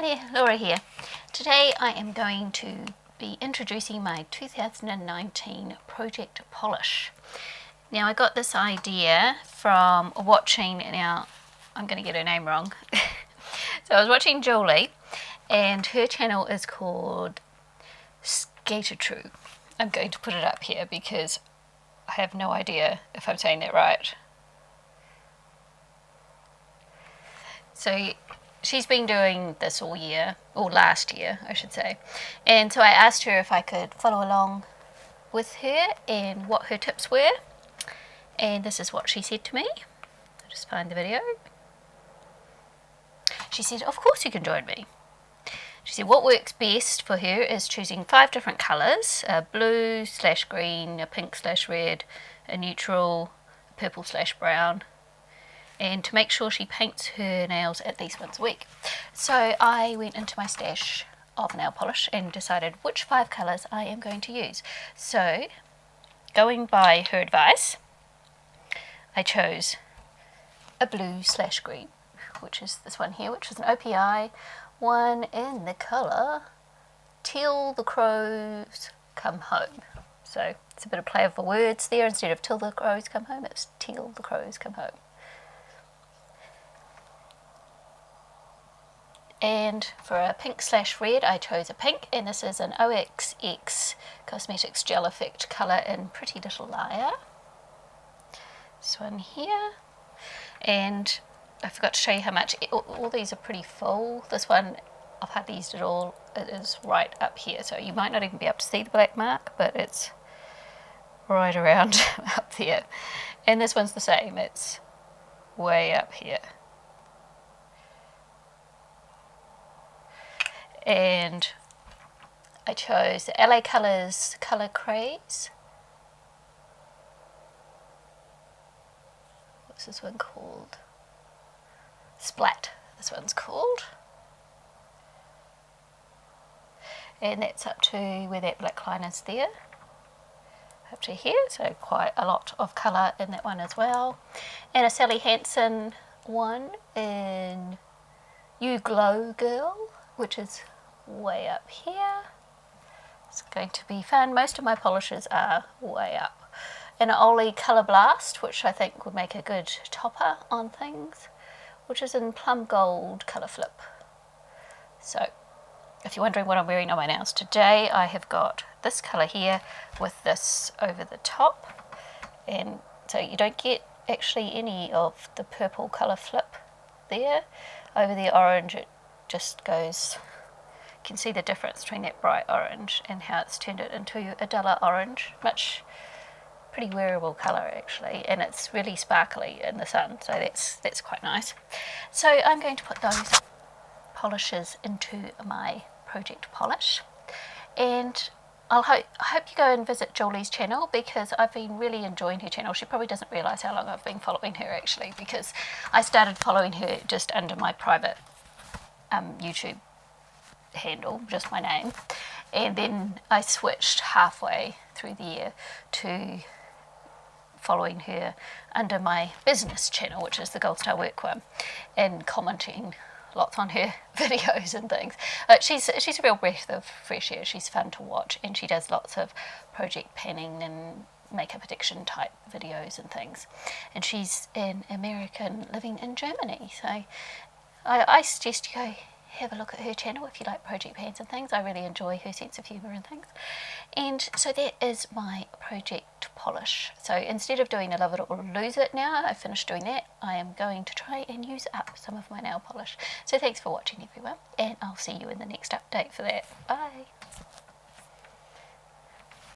Hi there, Laura here. Today I am going to be introducing my 2019 Project Polish. Now I got this idea from watching, now I'm going to get her name wrong. So I was watching Julie and her channel is called Skateratru. I'm going to put it up here because I have no idea if I'm saying that right. So she's been doing this all year, or last year I should say, and so I asked her if I could follow along with her and what her tips were, and this is what she said to me. I'll just find the video. She said, of course you can join me. She said what works best for her is choosing 5 different colours, a blue/green, a pink/red, a neutral, a purple/brown, and to make sure she paints her nails at least once a week. So I went into my stash of nail polish and decided which 5 colours I am going to use. So going by her advice, I chose a blue/green, which is this one here, which is an OPI one in the colour Till the Crows Come Home. So it's a bit of play of the words there. Instead of Till the Crows Come Home, it's Till the Crows Come Home. And for a pink/red, I chose a pink, and this is an OXX Cosmetics Gel Effect colour in Pretty Little Liar. This one here. And I forgot to show you how much, all these are pretty full. This one, I've hardly used it all. It is right up here, so you might not even be able to see the black mark, but it's right around up there. And this one's the same, it's way up here. And I chose the LA Colors Color Craze. What's this one called? Splat, this one's called. And that's up to where that black line is there. Up to here, so quite a lot of colour in that one as well. And a Sally Hansen one in You Glow Girl, which is way up here. It's going to be fun. Most of my polishes are way up. And an Ollie Colour Blast, which I think would make a good topper on things, which is in Plum Gold Colour Flip. So if you're wondering what I'm wearing on my nails today, I have got this colour here with this over the top, and so you don't get actually any of the purple colour flip there. Over the orange it just goes, you can see the difference between that bright orange and how it's turned it into a duller orange. Pretty wearable colour actually, and it's really sparkly in the sun, so that's quite nice. So I'm going to put those polishes into my Project Polish, and I hope you go and visit Julie's channel because I've been really enjoying her channel. She probably doesn't realise how long I've been following her actually, because I started following her just under my private YouTube handle, just my name, and then I switched halfway through the year to following her under my business channel, which is the Gold Star Work one, and commenting lots on her videos and things. She's a real breath of fresh air. She's fun to watch, and she does lots of project panning and makeup addiction type videos and things, and she's an American living in Germany, so I suggest you go have a look at her channel if you like project pans and things. I really enjoy her sense of humour and things. And so that is my Project Polish. So instead of doing a Love It or Lose It now, I've finished doing that, I am going to try and use up some of my nail polish. So thanks for watching everyone, and I'll see you in the next update for that. Bye!